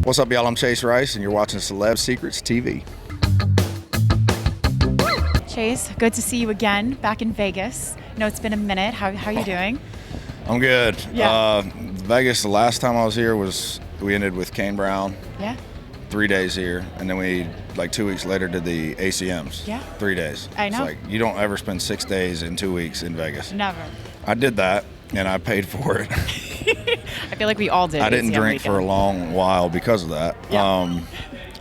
What's up, y'all? I'm Chase Rice, and you're watching Celeb Secrets TV. Chase, good to see you again, back in Vegas. I know it's been a minute. How are you doing? I'm good. Yeah. Vegas, the last time I was here we ended with Kane Brown. Yeah. 3 days here, and then we, like 2 weeks later, did the ACMs. Yeah. 3 days. I know. It's like, you don't ever spend 6 days in 2 weeks in Vegas. Never. I did that, and I paid for it. I feel like we all did. I didn't ACM drink weekend. for a long while because of that. Yeah.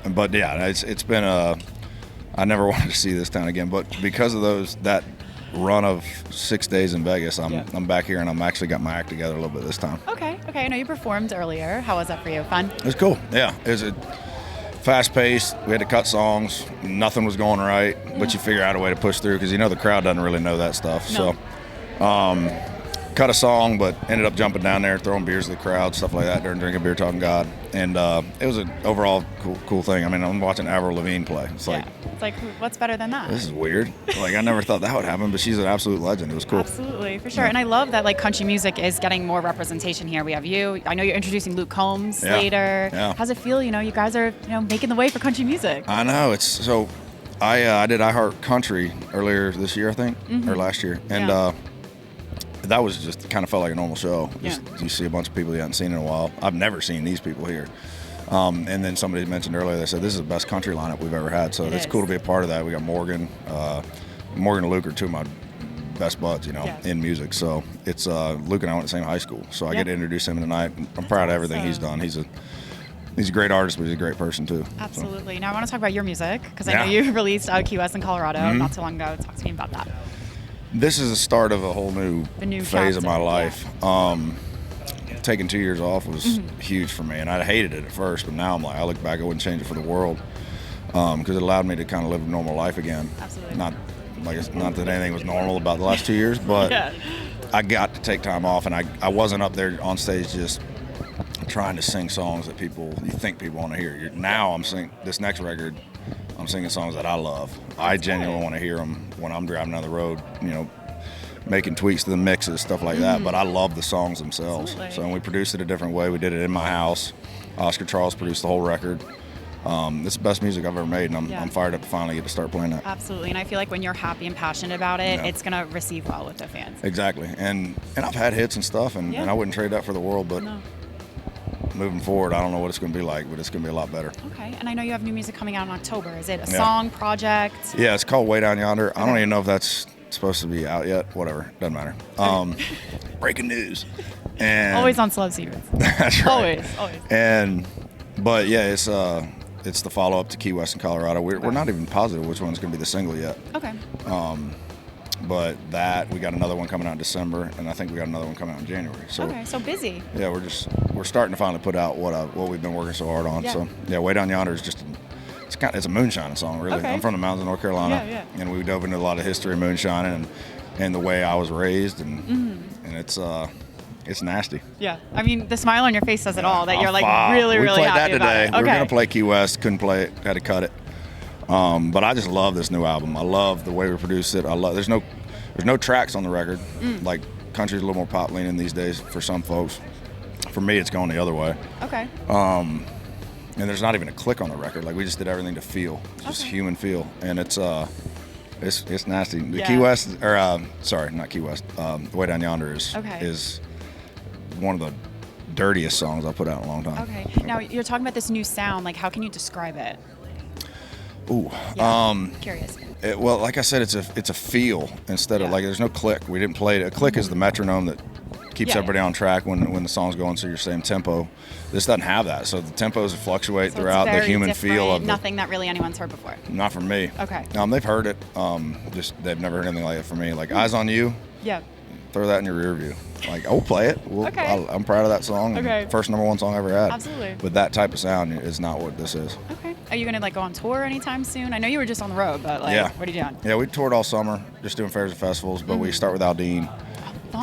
But yeah, it's been I never wanted to see this town again, but because of that run of 6 days in Vegas, I'm back here, and I'm actually got my act together a little bit this time. Okay. I know you performed earlier. How was that for you? Fun? It was cool. Yeah. It was fast-paced. We had to cut songs. Nothing was going right, but you figure out a way to push through because the crowd doesn't really know that stuff. No. So cut a song, but ended up jumping down there, throwing beers at the crowd, stuff like that, during drinking beer, talking God. And it was an overall cool thing. I mean, I'm watching Avril Lavigne play. It's like, what's better than that? this is weird. Like, I never thought that would happen, but she's an absolute legend. It was cool. Absolutely, for sure. And I love that country music is getting more representation here. We have you. I know you're introducing Luke Combs later. Yeah. How's it feel? You guys are making the way for country music. I know. It's so. I did iHeart Country earlier this year, I think, or last year, and that was just kind of felt like a normal show. Just you see a bunch of people you haven't seen in a while. I've never seen these people here. And then somebody mentioned earlier, they said this is the best country lineup we've ever had. So it's cool to be a part of that. We got Morgan and Luke are two of my best buds, in music. So it's Luke and I went to the same high school. So I get to introduce him tonight. I'm proud of everything he's done. He's a great artist, but he's a great person too. Absolutely. So. Now I want to talk about your music because I know you released out of Key West in Colorado not too long ago. Talk to me about that. This is the start of a whole new phase of my life. Taking 2 years off was huge for me, and I hated it at first, but now I'm like, I look back, I wouldn't change it for the world because it allowed me to kind of live a normal life again. Absolutely. Not that anything was normal about the last 2 years, but I got to take time off, and I wasn't up there on stage just trying to sing songs that you think people want to hear. Now I'm singing this next record. I'm singing songs that I love. I genuinely want to hear them when I'm driving down the road, making tweaks to the mixes, stuff like that. But I love the songs themselves. Absolutely. So we produced it a different way. We did it in my house. Oscar Charles produced the whole record. It's the best music I've ever made, and I'm fired up to finally get to start playing that. Absolutely, and I feel like when you're happy and passionate about it, it's going to receive well with the fans. Exactly, and I've had hits and stuff, and I wouldn't trade that for the world, but moving forward, I don't know what it's going to be like, but it's going to be a lot better. Okay, and I know you have new music coming out in October. Is it a song, project? Yeah, it's called Way Down Yonder. Okay. I don't even know if that's supposed to be out yet. Whatever, doesn't matter. Breaking news. And always on Celeb Secrets. That's right. Always. But yeah, it's the follow-up to Key West in Colorado. We're not even positive which one's going to be the single yet. Okay. But we got another one coming out in December, and I think we got another one coming out in January. So so busy. Yeah, we're starting to finally put out what we've been working so hard on. Yeah. So yeah, Way Down Yonder is just it's a moonshine song, really. Okay. I'm from the mountains of North Carolina, and we dove into a lot of history of moonshining and the way I was raised, and it's nasty. Yeah, I mean the smile on your face says it all. That you're really, really happy about it. We played that today. Okay. We were gonna play Key West, couldn't play it, had to cut it. But I just love this new album. I love the way we produced it. There's no tracks on the record. Like country's a little more pop leaning these days for some folks. For me, it's going the other way. Okay. And there's not even a click on the record. Like we just did everything to feel, just human feel, and it's nasty. The Key West, not Key West. Way Down Yonder is one of the dirtiest songs I've put out in a long time. Okay. Now you're talking about this new sound. Like, how can you describe it? Ooh. Curious. Well, like I said, it's a feel instead of there's no click. We didn't play it. A click is the metronome that keeps everybody on track when the song's going, so you're same tempo. This doesn't have that, so the tempos fluctuate throughout the human feel of nothing that really anyone's heard before. Not from me. Okay. They've heard it. Just they've never heard anything like it from me. Like Eyes on You. Yeah. Throw that in your rear view. Like, I'll play it. I'm proud of that song. Okay. First #1 song I ever had. Absolutely. But that type of sound is not what this is. Okay. Are you gonna go on tour anytime soon? I know you were just on the road, but what are you doing? Yeah, we toured all summer, just doing fairs and festivals. But we start with Aldean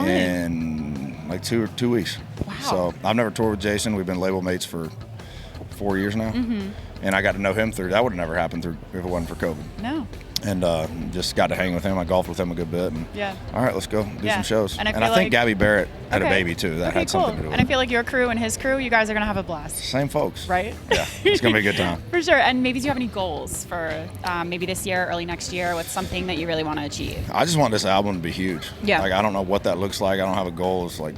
in like two weeks. Wow. So I've never toured with Jason. We've been label mates for 4 years now, and I got to know him through. That would have never happened if it wasn't for COVID. No. And just got to hang with him. I golfed with him a good bit. And all right, let's go do some shows. And I think Gabby Barrett had a baby too. That had something to do with it. And I feel like your crew and his crew, you guys are going to have a blast. Same folks. Right? Yeah, it's going to be a good time. For sure. And maybe do you have any goals for maybe this year, early next year? What's something that you really want to achieve? I just want this album to be huge. Yeah. Like, I don't know what that looks like. I don't have a goal. It's like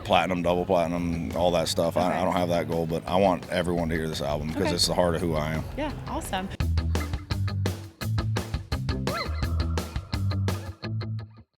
platinum, double platinum, all that stuff. I don't have that goal, but I want everyone to hear this album because it's the heart of who I am. Yeah, awesome.